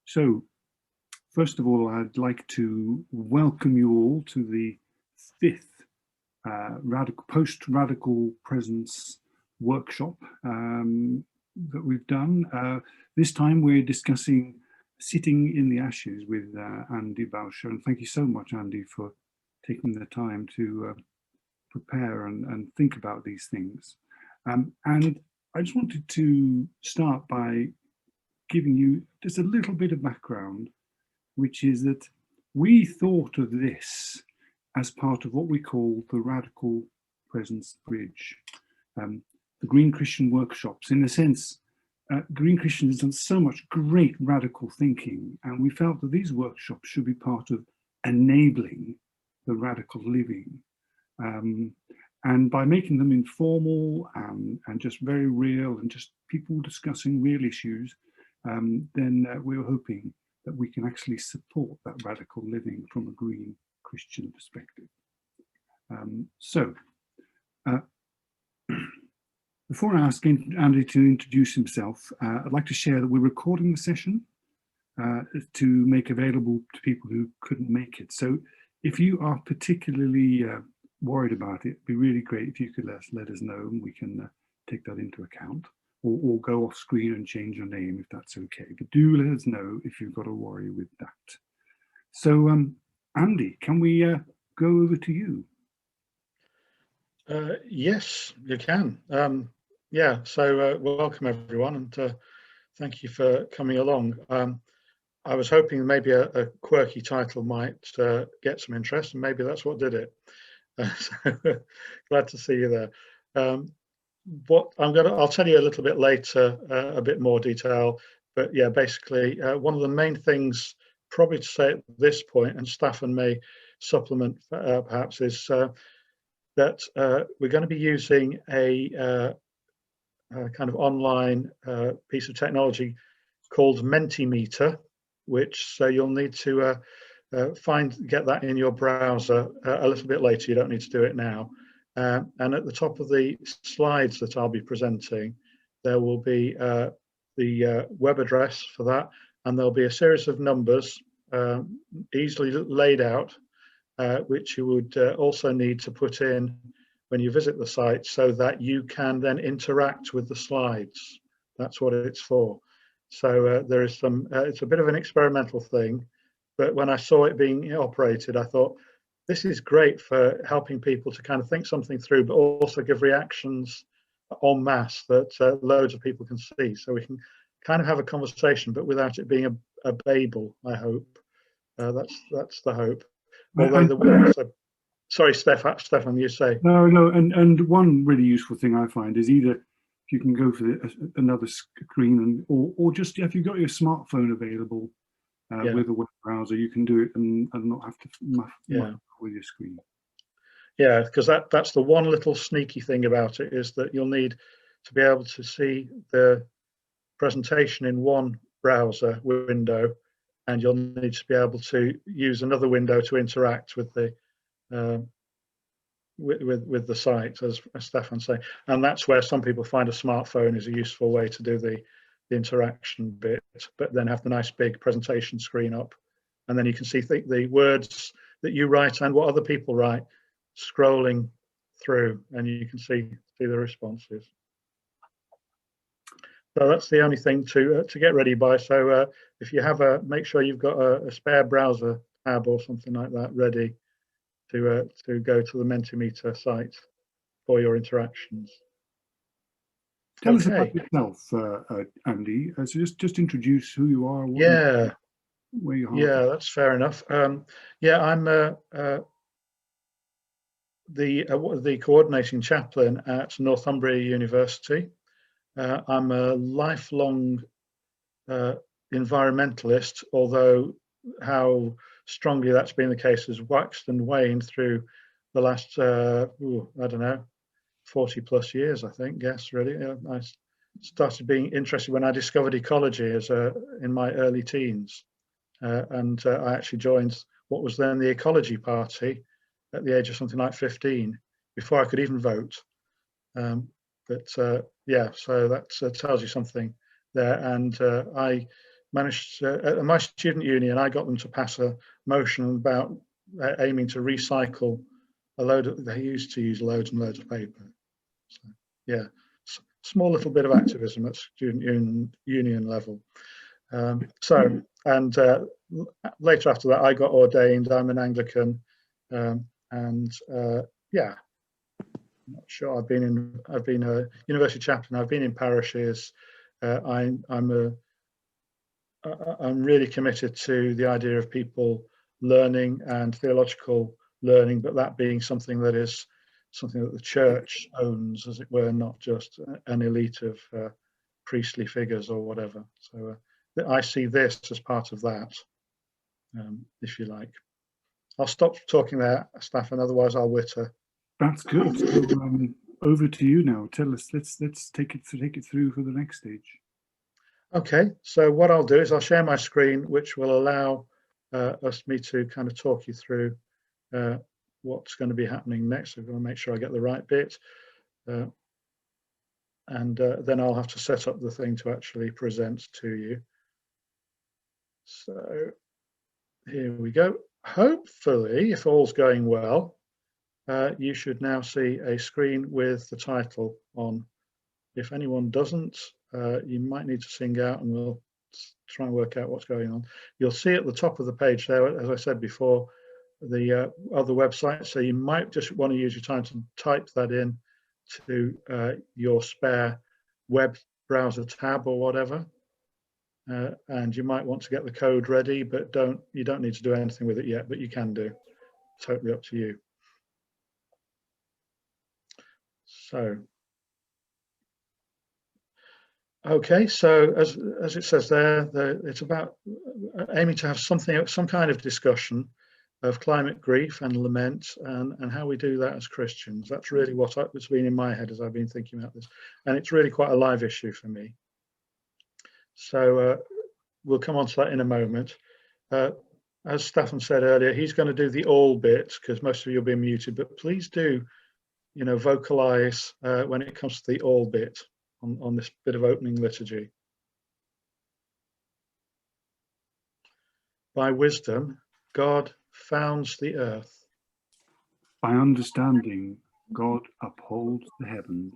So, first of all, I'd like to welcome you all to the fifth post-radical presence workshop that we've done. This time we're discussing sitting in the ashes with Andii Bowsher, and thank you so much, Andii, for taking the time to prepare and think about these things. And I just wanted to start by giving you just a little bit of background, which is that we thought of this as part of what we call the Radical Presence Bridge, the Green Christian workshops. In a sense, Green Christian has done so much great radical thinking, and we felt that these workshops should be part of enabling the radical living. And by making them informal and just very real and just people discussing real issues, then we're hoping that we can actually support that radical living from a green Christian perspective. Before I ask Andii to introduce himself, I'd like to share that we're recording the session to make available to people who couldn't make it. So if you are particularly worried about it, it'd be really great if you could let us know, and we can take that into account. Or go off screen and change your name if that's okay. But do let us know if you've got a worry with that. So, Andii, can we go over to you? Yes, you can. Yeah, so welcome everyone, and thank you for coming along. I was hoping maybe a quirky title might get some interest, and maybe that's what did it. So glad to see you there. I'll tell you a little bit later, a bit more detail, but yeah, basically one of the main things probably to say at this point, and Staffan may supplement perhaps, is that we're going to be using a kind of online piece of technology called Mentimeter, which you'll need to get that in your browser a little bit later. You don't need to do it now. And at the top of the slides that I'll be presenting, there will be the web address for that, and there'll be a series of numbers easily laid out, which you would also need to put in when you visit the site so that you can then interact with the slides. That's what it's for. So there is it's a bit of an experimental thing, but when I saw it being operated, I thought, this is great for helping people to kind of think something through, but also give reactions en masse that loads of people can see. So we can kind of have a conversation, but without it being a babel, I hope. That's the hope. Although sorry, Stefan, you say. No, and one really useful thing I find is either if you can go for another screen, or just if you've got your smartphone available with a web browser, you can do it and not have to muck with your screen. Yeah, because that's the one little sneaky thing about it, is that you'll need to be able to see the presentation in one browser window, and you'll need to be able to use another window to interact with the with the site, as Stefan said. And that's where some people find a smartphone is a useful way to do the interaction bit, but then have the nice big presentation screen up, and then you can see the words that you write and what other people write scrolling through, and you can see the responses. So that's the only thing to get ready by. So if you have make sure you've got a spare browser tab or something like that ready to go to the Mentimeter site for your interactions. Tell us about yourself, Andii. So just introduce who you are. Where you are. Yeah, that's fair enough. Yeah, I'm the coordinating chaplain at Northumbria University. I'm a lifelong environmentalist, although how strongly that's been the case has waxed and waned through the last, I don't know, 40 plus years, I think. Yes, really. I started being interested when I discovered ecology in my early teens. And I actually joined what was then the Ecology Party at the age of something like 15, before I could even vote. Yeah, so that tells you something there. And I managed at my student union, I got them to pass a motion about aiming to recycle a load of, they used to use loads and loads of paper. So, yeah, small little bit of activism at student union level. Later after that, I got ordained. I'm an Anglican, yeah, I'm not sure. I've been a university chaplain. I've been in parishes. I'm really committed to the idea of people learning and theological learning, but that being something that the church owns, as it were, not just an elite of priestly figures or whatever. So I see this as part of that, if you like. I'll stop talking there, Staffan, otherwise I'll witter. That's good. So, over to you now. Tell us. Let's take it through for the next stage. Okay, so what I'll do is I'll share my screen, which will allow me to kind of talk you through what's going to be happening next. I'm going to make sure I get the right bit, and then I'll have to set up the thing to actually present to you. So here we go. Hopefully, if all's going well, you should now see a screen with the title on. If anyone doesn't, you might need to sing out and we'll try and work out what's going on. You'll see at the top of the page there, as I said before, the other website. So you might just want to use your time to type that in to your spare web browser tab or whatever. And you might want to get the code ready, but you don't need to do anything with it yet, but you can do. Totally up to you. So, okay, so as it says there, it's about aiming to have some kind of discussion of climate grief and lament, and how we do that as Christians. That's really what's been in my head as I've been thinking about this, and it's really quite a live issue for me. So we'll come on to that in a moment. As Staffan said earlier, he's going to do the all bit because most of you will be muted, but please do, vocalize when it comes to the all bit on this bit of opening liturgy. By wisdom, God founds the earth. By understanding, God upholds the heavens.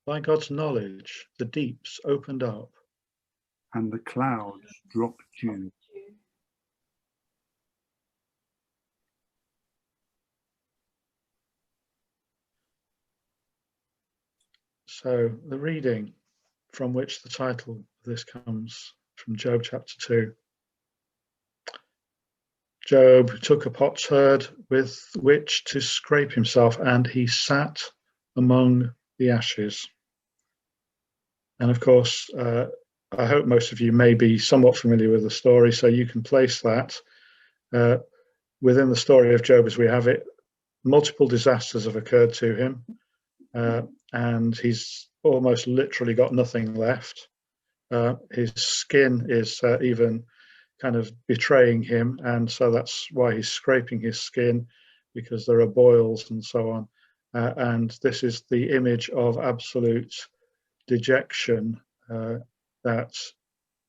By God's knowledge, the deeps opened up. And the clouds drop dew. So the reading from which the title of this comes from Job chapter 2. Job took a potsherd with which to scrape himself, and he sat among the ashes. And of course, I hope most of you may be somewhat familiar with the story, so you can place that within the story of Job as we have it. Multiple disasters have occurred to him, and he's almost literally got nothing left. His skin is even kind of betraying him, and so that's why he's scraping his skin, because there are boils and so on. And this is the image of absolute dejection that,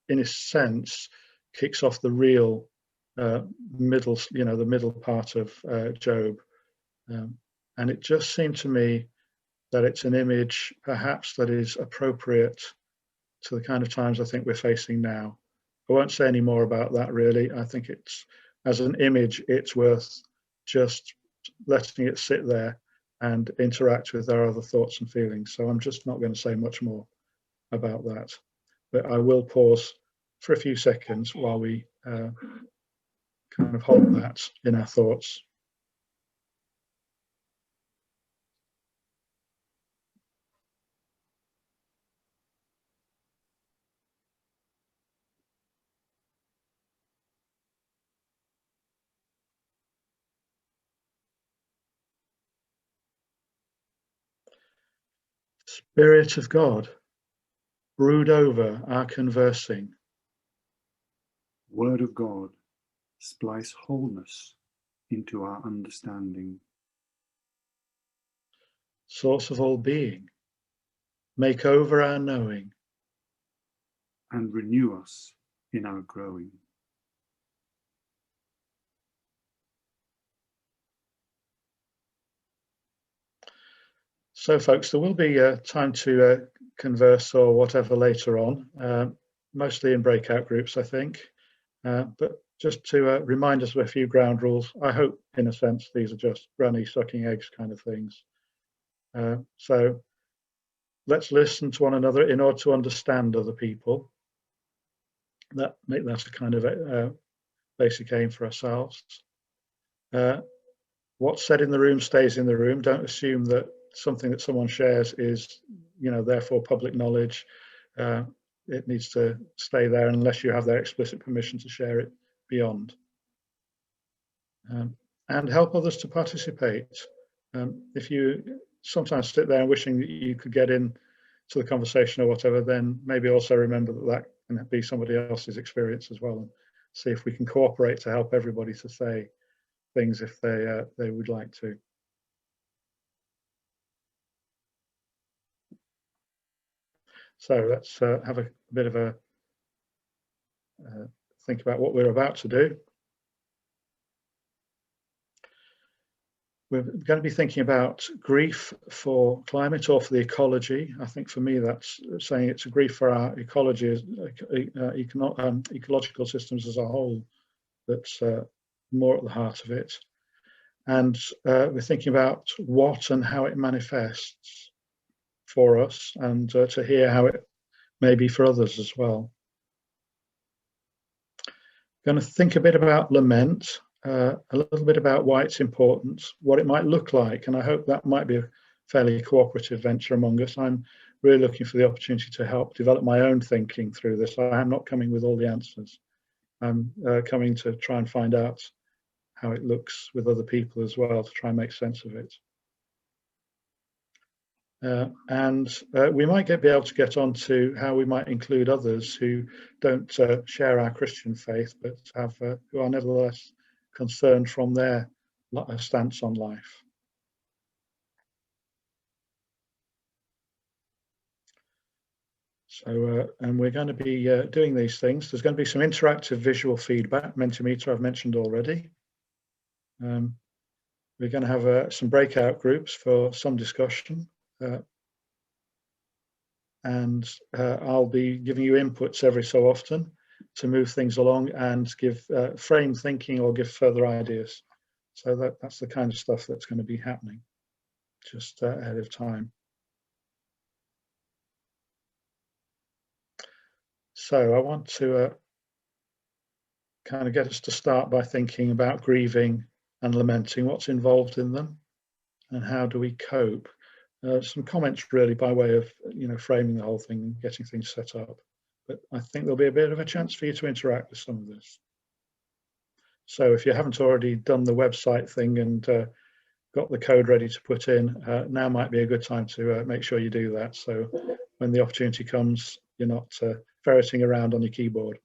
in a sense, kicks off the real the middle part of Job. And it just seemed to me that it's an image perhaps that is appropriate to the kind of times I think we're facing now. I won't say any more about that really. I think it's, as an image, it's worth just letting it sit there and interact with our other thoughts and feelings. So I'm just not going to say much more about that. But I will pause for a few seconds while we kind of hold that in our thoughts. Spirit of God, brood over our conversing. Word of God, splice wholeness into our understanding. Source of all being, make over our knowing. and renew us in our growing. So folks, there will be time to converse or whatever later on, mostly in breakout groups, I think. But just to remind us of a few ground rules, I hope in a sense these are just granny sucking eggs kind of things. So let's listen to one another in order to understand other people. Make that a kind of basic aim for ourselves. What's said in the room stays in the room. Don't assume that something that someone shares is, therefore public knowledge. It needs to stay there unless you have their explicit permission to share it beyond. And help others to participate. If you sometimes sit there wishing that you could get in to the conversation or whatever, then maybe also remember that that can be somebody else's experience as well, and see if we can cooperate to help everybody to say things if they would like to. So let's have a bit of a think about what we're about to do. We're going to be thinking about grief for climate or for the ecology. I think for me that's saying it's a grief for our ecology, ecological systems as a whole, that's more at the heart of it. And we're thinking about what and how it manifests for us, and to hear how it may be for others as well. Going to think a bit about lament, a little bit about why it's important, what it might look like, and I hope that might be a fairly cooperative venture among us. I'm really looking for the opportunity to help develop my own thinking through this. I am not coming with all the answers. I'm coming to try and find out how it looks with other people as well, to try and make sense of it. And we might be able to get on to how we might include others who don't share our Christian faith, but who are nevertheless concerned from their stance on life. So, and we're going to be doing these things. There's going to be some interactive visual feedback, Mentimeter I've mentioned already. We're going to have some breakout groups for some discussion. And I'll be giving you inputs every so often to move things along and give frame thinking or give further ideas. So that's the kind of stuff that's going to be happening just ahead of time. So I want to kind of get us to start by thinking about grieving and lamenting, what's involved in them, and how do we cope. Some comments really by way of framing the whole thing and getting things set up. But I think there'll be a bit of a chance for you to interact with some of this. So if you haven't already done the website thing and got the code ready to put in, now might be a good time to make sure you do that. So when the opportunity comes, you're not ferreting around on your keyboard.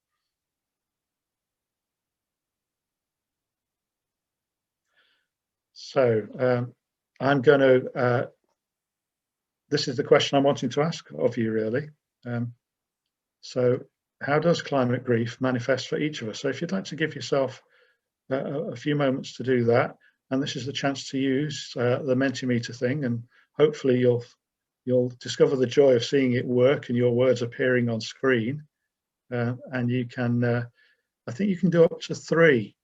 So I'm going to, this is the question I'm wanting to ask of you really. So how does climate grief manifest for each of us? So if you'd like to give yourself a few moments to do that, and this is the chance to use the Mentimeter thing, and hopefully you'll discover the joy of seeing it work and your words appearing on screen. And you can, I think you can do up to 3.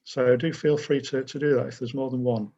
So do feel free to do that if there's more than one.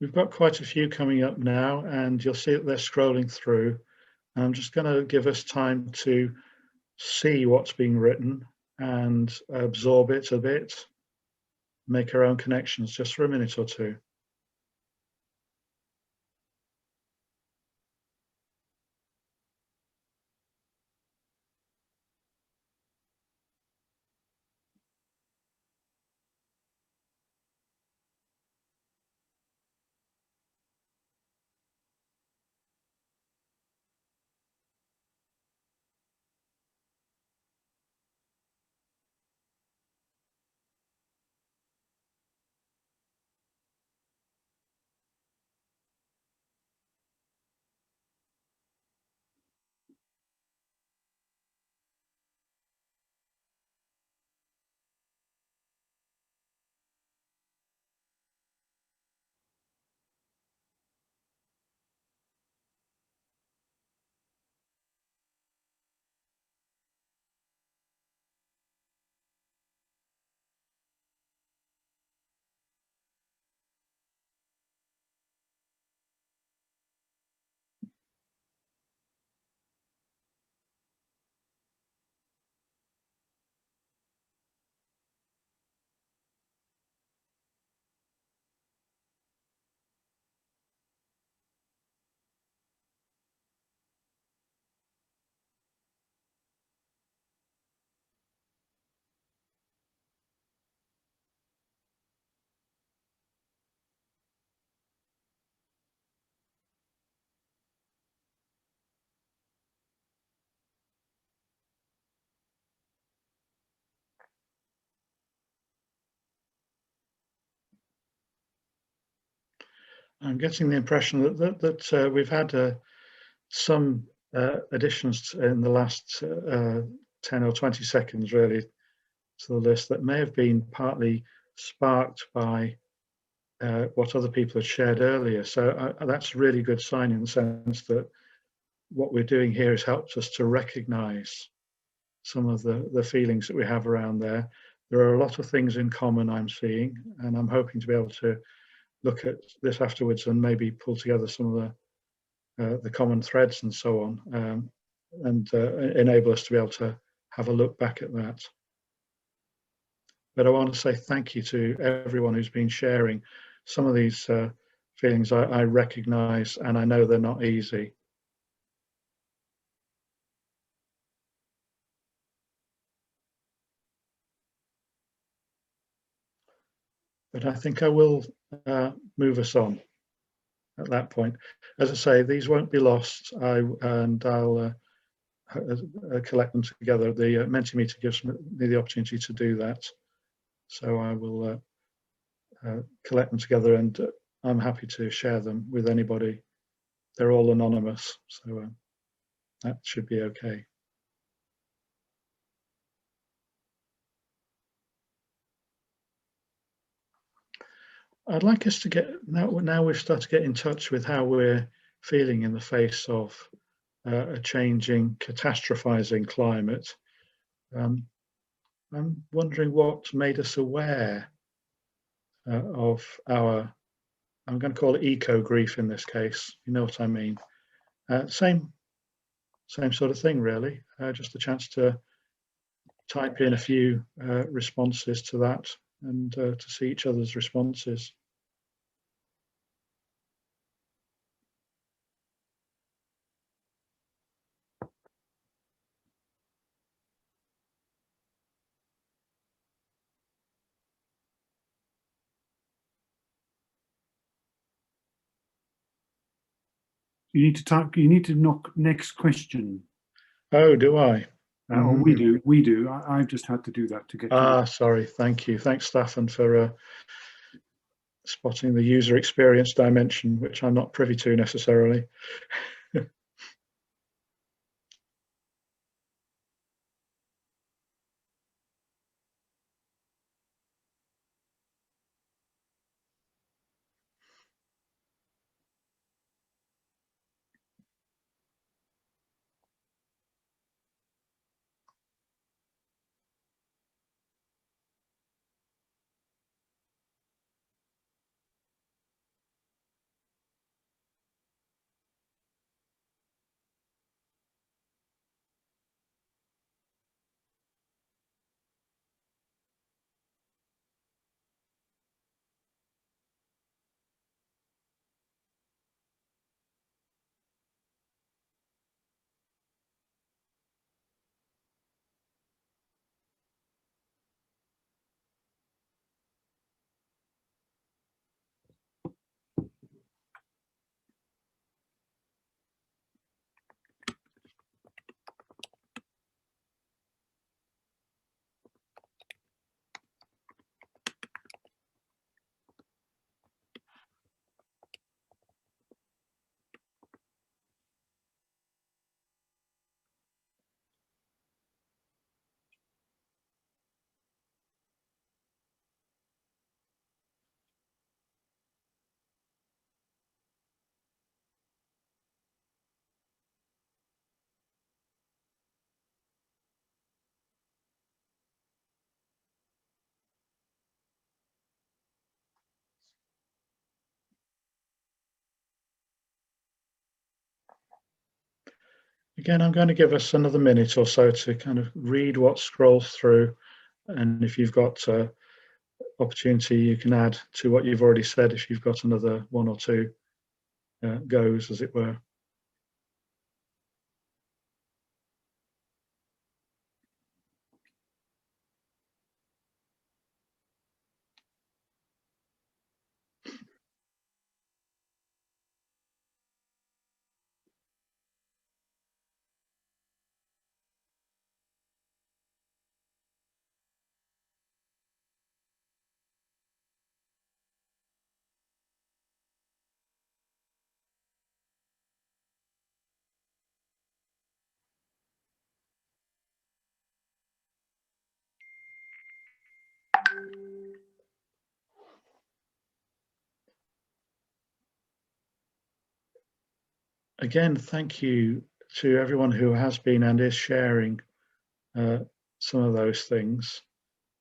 We've got quite a few coming up now, and you'll see that they're scrolling through. I'm just going to give us time to see what's being written and absorb it a bit, make our own connections just for a minute or two. I'm getting the impression that we've had some additions in the last 10 or 20 seconds, really, to the list that may have been partly sparked by what other people had shared earlier. So that's a really good sign in the sense that what we're doing here has helped us to recognize some of the feelings that we have around there. There are a lot of things in common I'm seeing, and I'm hoping to be able to look at this afterwards and maybe pull together some of the common threads and so on, and enable us to be able to have a look back at that. But I want to say thank you to everyone who's been sharing some of these feelings. I recognize, and I know they're not easy. But I think I will move us on at that point. As I say, these won't be lost, and I'll collect them together. The Mentimeter gives me the opportunity to do that. So I will collect them together, and I'm happy to share them with anybody. They're all anonymous, so that should be okay. I'd like us to get, now we've started to get in touch with how we're feeling in the face of a changing, catastrophizing climate. I'm wondering what made us aware of our, I'm going to call it eco-grief in this case, you know what I mean. Same sort of thing, really. Just a chance to type in a few responses to that, and to see each other's responses. You need to type. You need to knock next question. Oh, do I? Or we do. We do. I've just had to do that to get. Sorry. Thank you. Thanks, Staffan, for spotting the user experience dimension, which I'm not privy to necessarily. Again, I'm going to give us another minute or so to kind of read what scrolls through, and if you've got opportunity, you can add to what you've already said if you've got another one or two goes, as it were. Again, thank you to everyone who has been and is sharing some of those things.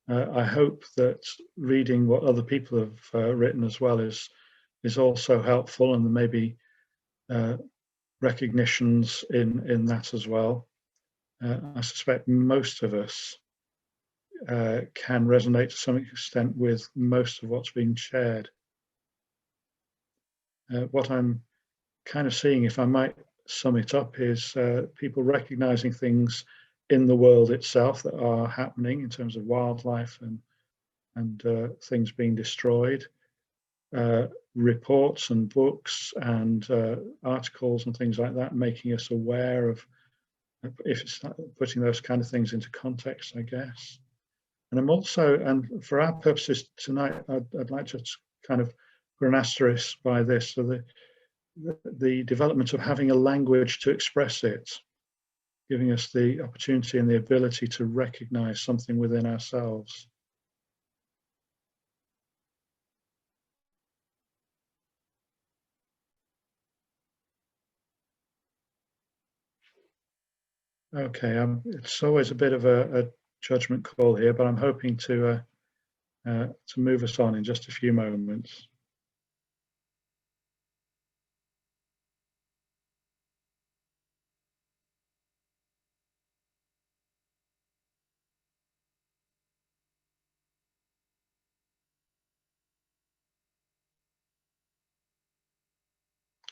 I hope that reading what other people have written as well is also helpful, and maybe recognitions in that as well. I suspect most of us can resonate to some extent with most of what's being shared. What I'm kind of seeing, if I might sum it up, is people recognizing things in the world itself that are happening in terms of wildlife and things being destroyed, reports and books and articles and things like that, making us aware of, if it's putting those kind of things into context, I guess. And I'm also, and for our purposes tonight, I'd like to kind of put an asterisk by this. So the development of having a language to express it, giving us the opportunity and the ability to recognize something within ourselves. Okay, it's always a bit of a judgment call here, but I'm hoping to move us on in just a few moments.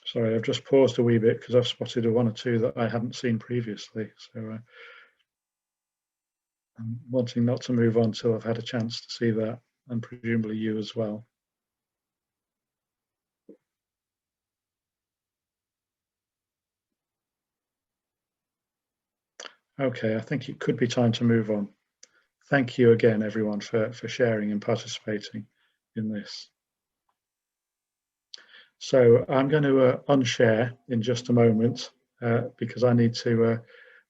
Sorry, I've just paused a wee bit because I've spotted one or two that I hadn't seen previously. So I'm wanting not to move on till I've had a chance to see that, and presumably you as well. Okay, I think it could be time to move on. Thank you again, everyone, for sharing and participating in this. So I'm going to unshare in just a moment because I need to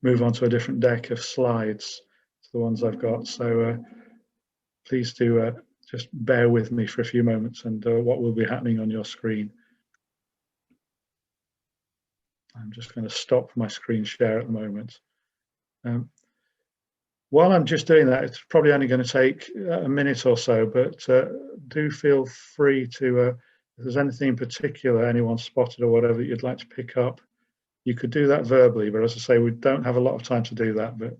move on to a different deck of slides to the ones I've got. So please do just bear with me for a few moments and what will be happening on your screen. I'm just going to stop my screen share at the moment. While I'm just doing that, it's probably only going to take a minute or so, but do feel free to, if there's anything in particular anyone spotted or whatever that you'd like to pick up, you could do that verbally, but as I say, we don't have a lot of time to do that, but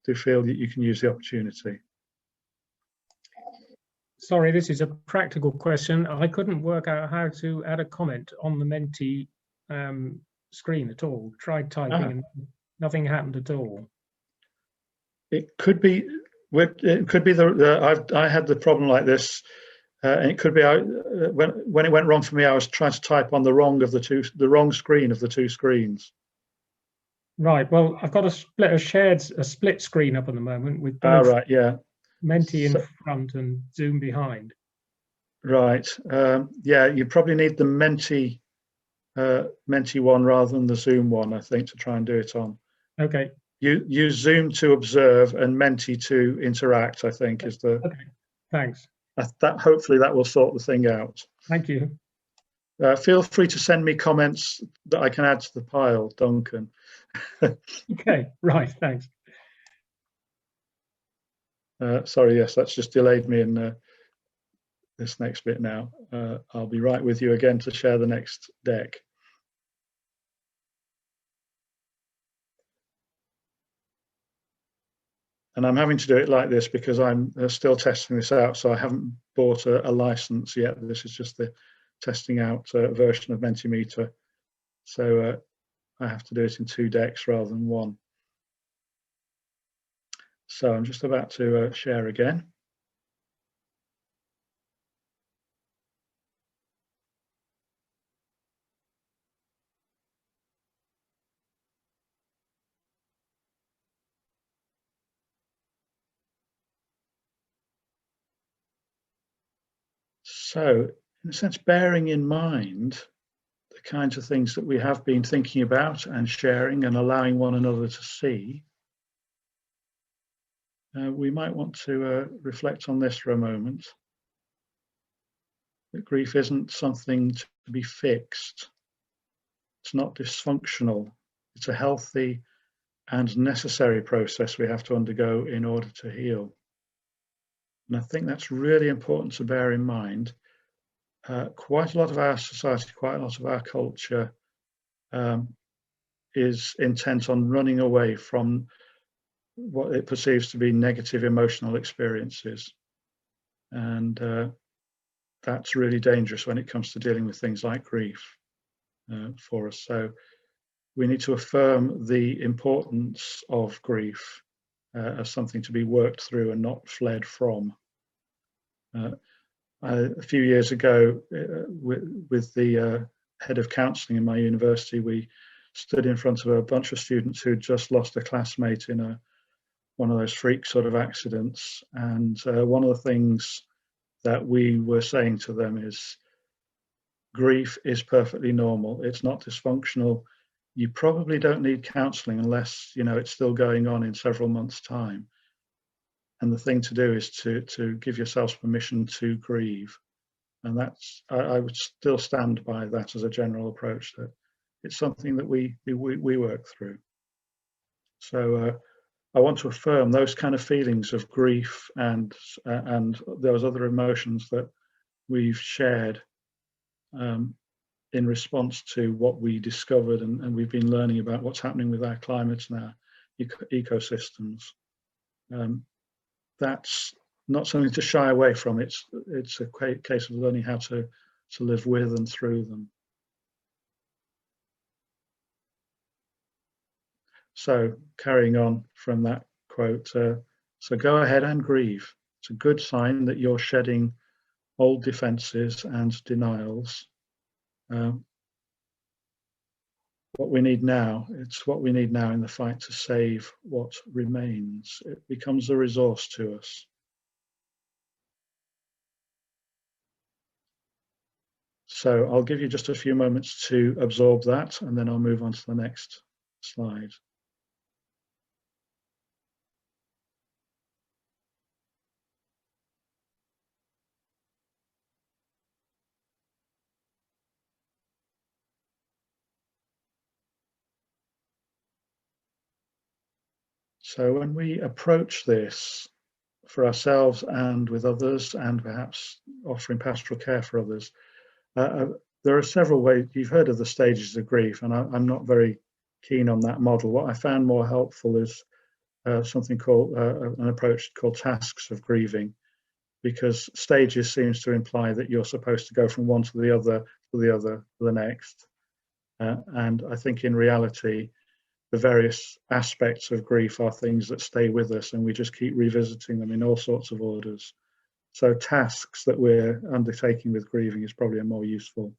do feel that you can use the opportunity. Sorry, this is a practical question. I couldn't work out how to add a comment on the Menti screen at all. Tried typing and nothing happened at all. It could be I had the problem like this, and it could be when it went wrong for me. I was trying to type on the wrong screen of the two screens. Right. Well, I've got a split screen up at the moment with both right, yeah, Menti in front and Zoom behind. Right. Yeah, you probably need the Menti one rather than the Zoom one, I think, to try and do it on. Okay. You use Zoom to observe and Menti to interact, I think, is the. Okay. Thanks. That hopefully that will sort the thing out. Thank you. Feel free to send me comments that I can add to the pile, Duncan. Okay. Right. Thanks. Sorry, yes, that's just delayed me in this next bit now. I'll be right with you again to share the next deck. And I'm having to do it like this because I'm still testing this out, so I haven't bought a license yet. This is just the testing out version of Mentimeter. So I have to do it in 2 decks rather than 1. So I'm just about to share again. So, in a sense, bearing in mind the kinds of things that we have been thinking about and sharing and allowing one another to see, we might want to reflect on this for a moment. That grief isn't something to be fixed. It's not dysfunctional. It's a healthy and necessary process we have to undergo in order to heal. And I think that's really important to bear in mind. Quite a lot of our society, quite a lot of our culture is intent on running away from what it perceives to be negative emotional experiences. And that's really dangerous when it comes to dealing with things like grief for us. So we need to affirm the importance of grief as something to be worked through and not fled from. A few years ago, with the head of counselling in my university, we stood in front of a bunch of students who'd just lost a classmate in one of those freak sort of accidents. And one of the things that we were saying to them is, grief is perfectly normal. It's not dysfunctional. You probably don't need counselling unless, you know, it's still going on in several months' time. And the thing to do is to give yourselves permission to grieve. And that's, I would still stand by that as a general approach, that it's something that we work through. So I want to affirm those kind of feelings of grief and those other emotions that we've shared in response to what we discovered and we've been learning about what's happening with our climates and our ecosystems. That's not something to shy away from. It's a case of learning how to live with and through them. So carrying on from that quote, so go ahead and grieve. It's a good sign that you're shedding old defenses and denials. What we need now, it's what we need now in the fight to save what remains. It becomes a resource to us. So I'll give you just a few moments to absorb that, and then I'll move on to the next slide. So when we approach this for ourselves and with others, and perhaps offering pastoral care for others, there are several ways. You've heard of the stages of grief, and I'm not very keen on that model. What I found more helpful is something called an approach called tasks of grieving, because stages seems to imply that you're supposed to go from one to the other, to the other, to the next. And I think in reality, the various aspects of grief are things that stay with us, and we just keep revisiting them in all sorts of orders. So tasks that we're undertaking with grieving is probably a more useful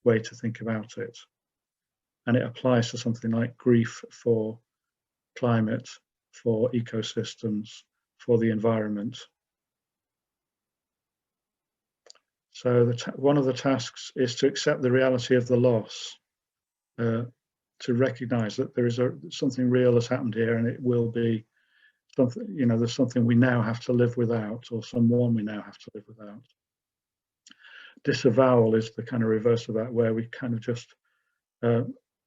way to think about it. And it applies to something like grief for climate, for ecosystems, for the environment. So one of the tasks is to accept the reality of the loss, to recognize that there is something real has happened here, and it will be something, you know, there's something we now have to live without, or someone we now have to live without. Disavowal is the kind of reverse of that, where we kind of just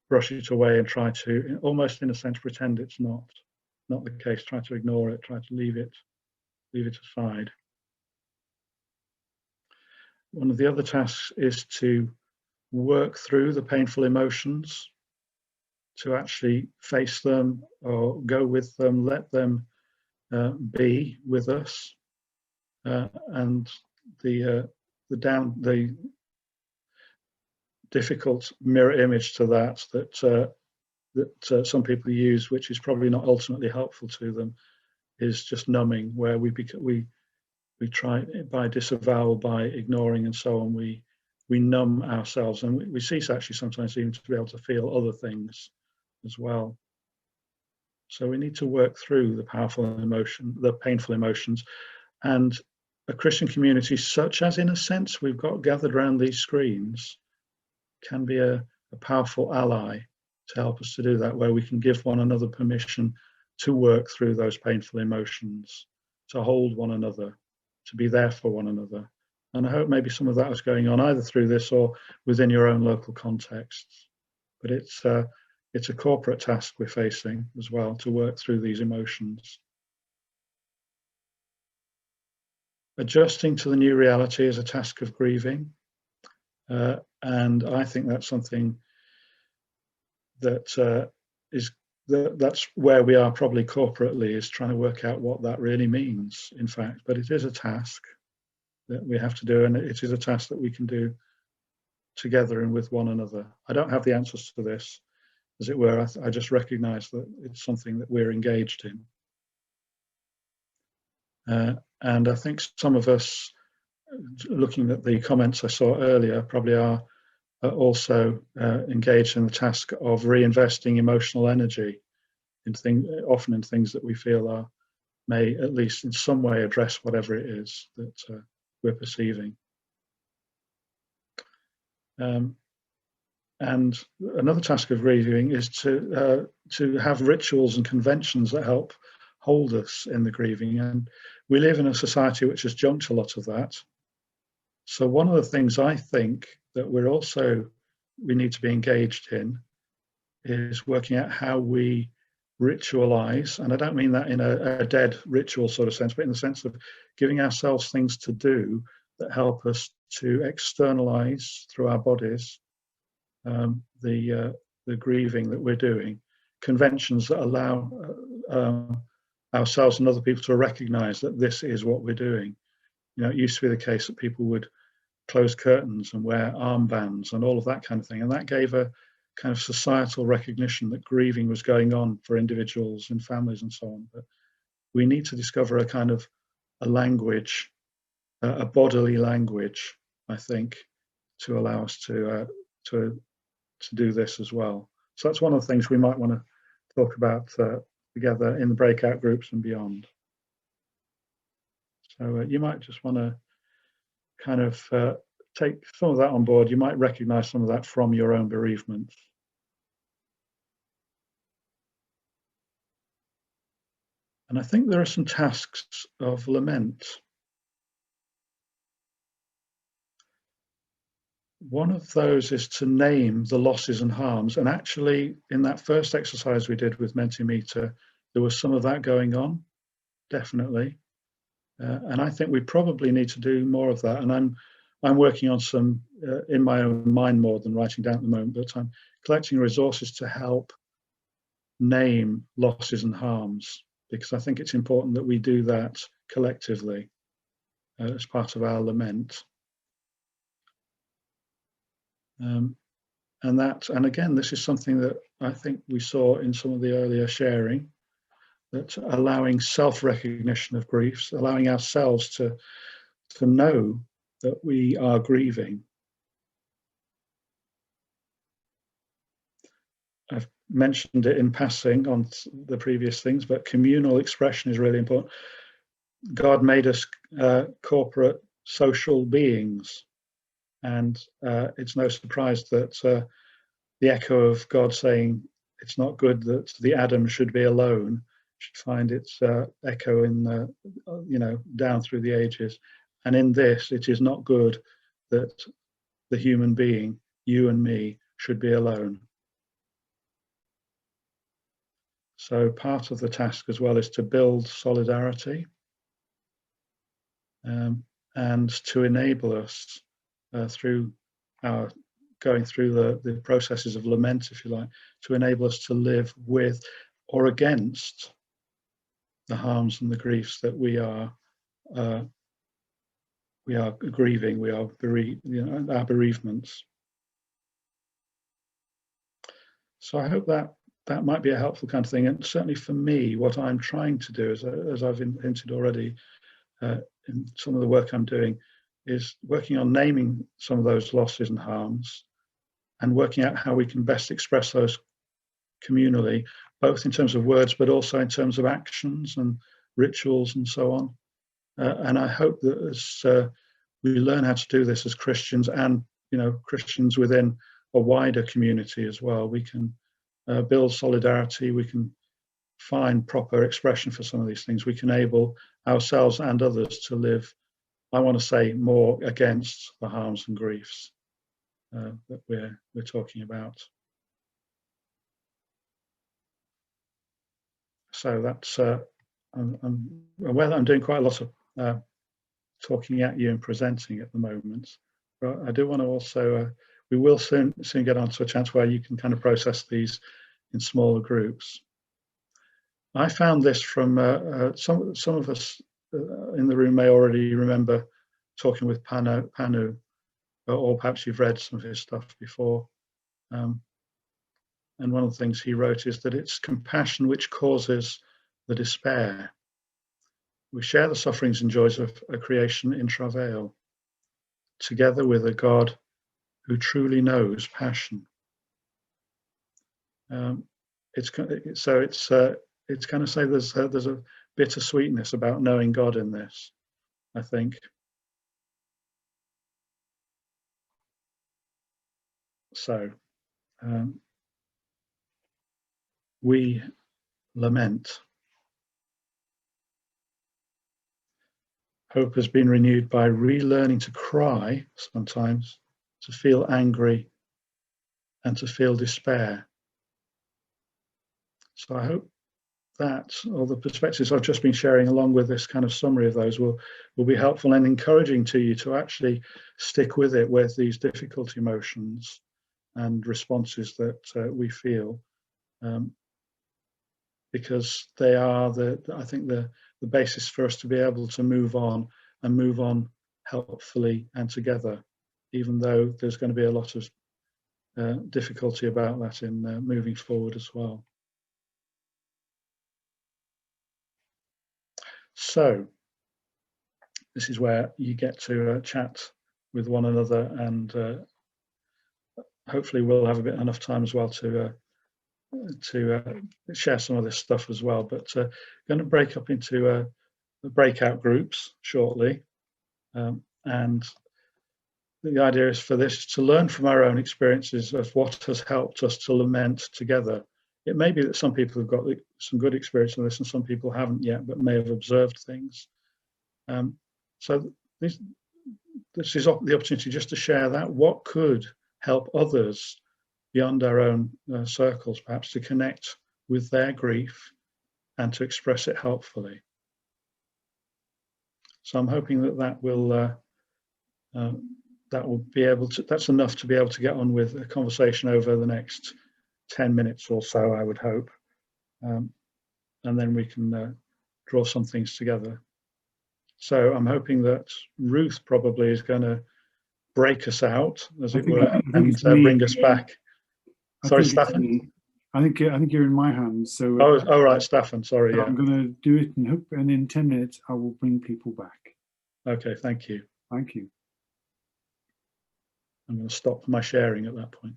brush it away and try to, almost in a sense, pretend it's not the case, try to ignore it, try to leave it aside. One of the other tasks is to work through the painful emotions, to actually face them or go with them, let them be with us, and the difficult mirror image to that some people use, which is probably not ultimately helpful to them, is just numbing, where we try by disavowal, by ignoring and so on, we numb ourselves, and we cease actually sometimes even to be able to feel other things as well. So we need to work through the painful emotions, and a Christian community such as, in a sense, we've got gathered around these screens can be a powerful ally to help us to do that, where we can give one another permission to work through those painful emotions, to hold one another, to be there for one another. And I hope maybe some of that is going on either through this or within your own local contexts. But it's a corporate task we're facing as well, to work through these emotions. Adjusting to the new reality is a task of grieving. And I think that's something that that's where we are probably corporately, is trying to work out what that really means, in fact. But it is a task that we have to do, and it is a task that we can do together and with one another. I don't have the answers to this, as it were. I just recognize that it's something that we're engaged in. And I think some of us, looking at the comments I saw earlier, probably are also engaged in the task of reinvesting emotional energy often in things that we feel may at least in some way address whatever it is that we're perceiving. And another task of grieving is to have rituals and conventions that help hold us in the grieving. And we live in a society which has junked a lot of that. So one of the things I think that we need to be engaged in is working out how we ritualize, and I don't mean that in a dead ritual sort of sense, but in the sense of giving ourselves things to do that help us to externalize through our bodies the grieving that we're doing, conventions that allow ourselves and other people to recognize that this is what we're doing. You know, it used to be the case that people would close curtains and wear armbands and all of that kind of thing, and that gave a kind of societal recognition that grieving was going on for individuals and families and so on. But we need to discover a kind of a language, a bodily language, I think, to allow us to do this as well. So that's one of the things we might want to talk about together in the breakout groups and beyond. So you might just want to kind of take some of that on board. You might recognize some of that from your own bereavement. And I think there are some tasks of lament. One of those is to name the losses and harms. And actually, in that first exercise we did with Mentimeter, there was some of that going on, definitely. And I think we probably need to do more of that. And I'm working on some in my own mind more than writing down at the moment, but I'm collecting resources to help name losses and harms, because I think it's important that we do that collectively as part of our lament. And again, this is something that I think we saw in some of the earlier sharing, that allowing self-recognition of griefs, allowing ourselves to know that we are grieving. I've mentioned it in passing on the previous things, but communal expression is really important. God made us corporate social beings, and it's no surprise that the echo of God saying it's not good that the Adam should be alone should find its echo in down through the ages. And in this, it is not good that the human being, you and me, should be alone. So part of the task as well is to build solidarity and to enable us through our going through the processes of lament, if you like, to enable us to live with or against the harms and the griefs that we are grieving, our bereavements. So I hope that might be a helpful kind of thing. And certainly for me, what I'm trying to do, as I've hinted already in some of the work I'm doing, is working on naming some of those losses and harms and working out how we can best express those communally, both in terms of words, but also in terms of actions and rituals and so on. And I hope that as we learn how to do this as Christians, and Christians within a wider community as well, we can build solidarity, we can find proper expression for some of these things, we can enable ourselves and others to live, I want to say, more against the harms and griefs that we're talking about. So that's I'm aware that I'm doing quite a lot of talking at you and presenting at the moment, but I do want to also we will soon get on to a chance where you can kind of process these in smaller groups. I found this from some of us in the room may already remember talking with Panu, or perhaps you've read some of his stuff before. And one of the things he wrote is that it's compassion which causes the despair. We share the sufferings and joys of a creation in travail, together with a God who truly knows passion. It's kind of say there's a bittersweetness about knowing God in this, I think. So we lament. Hope has been renewed by relearning to cry sometimes, to feel angry, and to feel despair. So I hope that, or the perspectives I've just been sharing along with this kind of summary of those, will be helpful and encouraging to you to actually stick with it, with these difficult emotions and responses that we feel, because they are I think the basis for us to be able to move on helpfully and together, even though there's going to be a lot of difficulty about that in moving forward as well. So this is where you get to chat with one another, and hopefully we'll have enough time as well to share some of this stuff as well. But going to break up into breakout groups shortly, and the idea is for this to learn from our own experiences of what has helped us to lament together. It may be that some people have got some good experience in this and some people haven't yet, but may have observed things. So this is the opportunity just to share that. What could help others beyond our own circles, perhaps, to connect with their grief and to express it helpfully. So I'm hoping that will be able to, that's enough to be able to get on with a conversation over the next 10 minutes or so, I would hope. And then we can draw some things together. So I'm hoping that Ruth probably is going to break us out, as it were, and bring us back. Sorry, Staffan? I think you're in my hands. So oh right, Staffan, sorry. So yeah. I'm going to do it and hope, and in 10 minutes I will bring people back. Okay, thank you. Thank you. I'm going to stop my sharing at that point.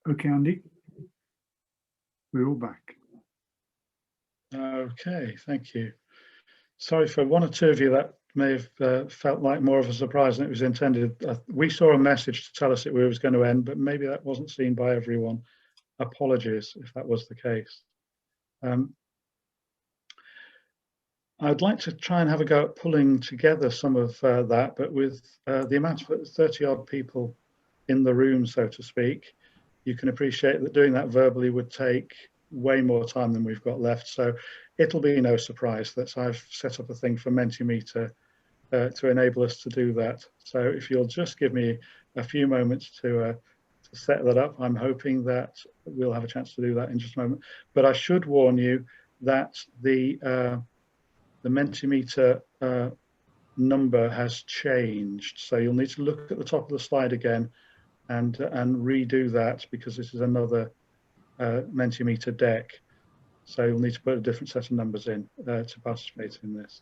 Okay, Andy, we're all back. Okay, thank you. Sorry for one or two of you that may have felt like more of a surprise than it was intended. We saw a message to tell us it was going to end, but maybe that wasn't seen by everyone. Apologies if that was the case. I'd like to try and have a go at pulling together some of that, but with the amount of 30 odd people in the room, so to speak, you can appreciate that doing that verbally would take way more time than we've got left. So it'll be no surprise that I've set up a thing for Mentimeter to enable us to do that. So if you'll just give me a few moments to set that up, I'm hoping that we'll have a chance to do that in just a moment. But I should warn you that the Mentimeter number has changed. So you'll need to look at the top of the slide again and redo that, because this is another Mentimeter deck. So you'll need to put a different set of numbers in to participate in this.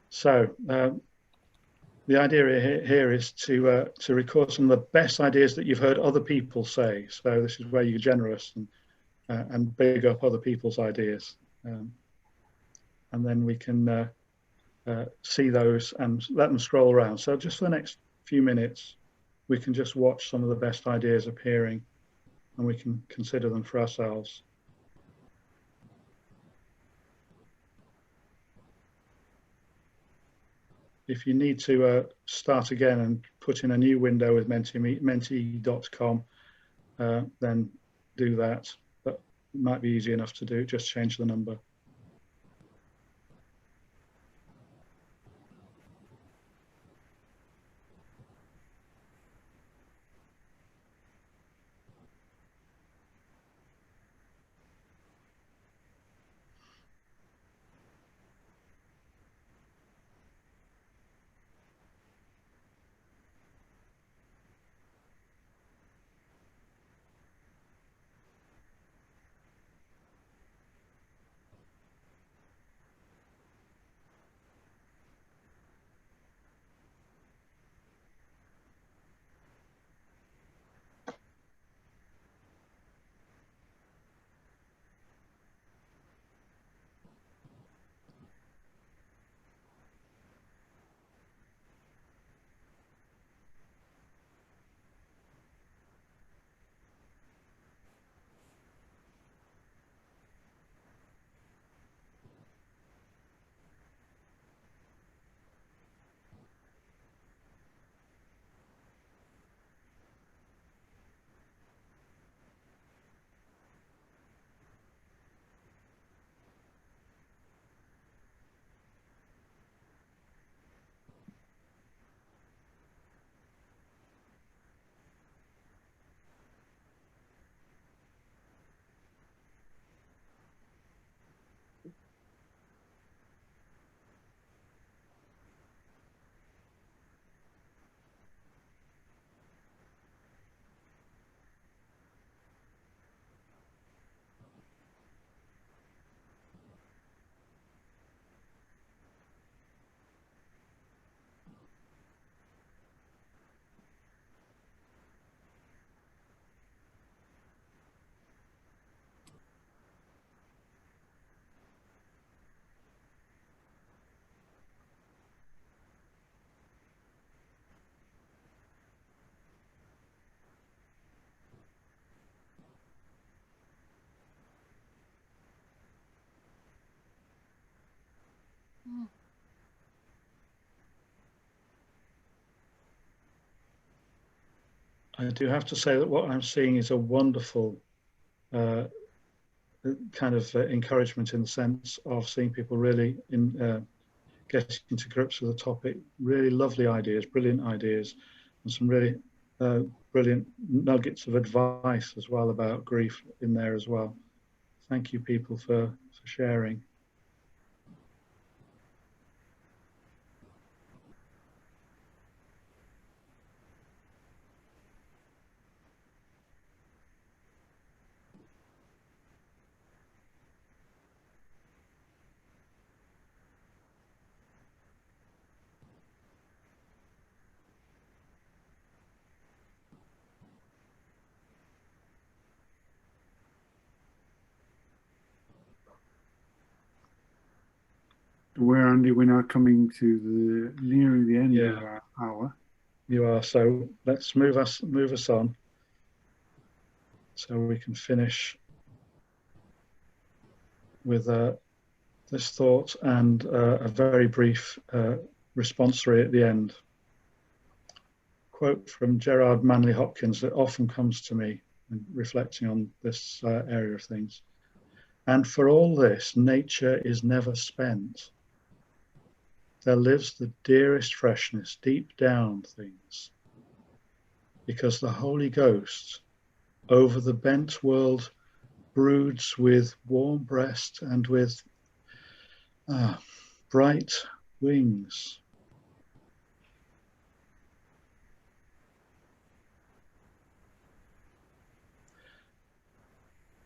So the idea here is to record some of the best ideas that you've heard other people say. So this is where you're generous and big up other people's ideas. And then we can see those and let them scroll around. So just for the next few minutes, we can just watch some of the best ideas appearing, and we can consider them for ourselves. If you need to start again and put in a new window with menti.com, then do that. But it might be easy enough to do, just change the number. I do have to say that what I'm seeing is a wonderful kind of encouragement, in the sense of seeing people really getting to grips with the topic. Really lovely ideas, brilliant ideas, and some really brilliant nuggets of advice as well about grief in there as well. Thank you, people, for sharing. Where, Andy, we're now coming to nearing the end of Yeah. our hour. You are. So let's move us on, so we can finish with this thought and a very brief responsory at the end. Quote from Gerard Manley Hopkins that often comes to me in reflecting on this area of things. And for all this, nature is never spent. There lives the dearest freshness deep down things, because the Holy Ghost over the bent world broods with warm breast and with bright wings.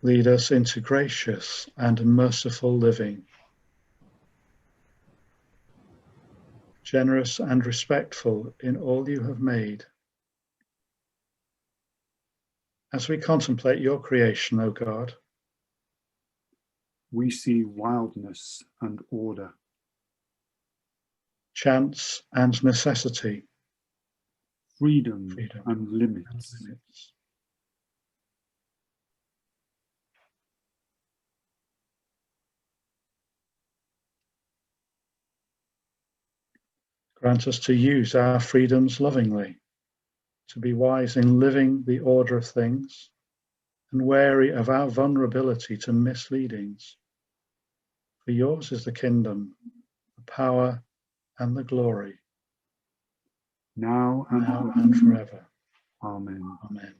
Lead us into gracious and merciful living, generous and respectful in all you have made. As we contemplate your creation, O God, We see wildness and order, chance and necessity, freedom, freedom and limits. and limits. Grant us to use our freedoms lovingly, to be wise in living the order of things, and wary of our vulnerability to misleadings. For yours is the kingdom, the power, and the glory, Now now and forever. Amen. Amen.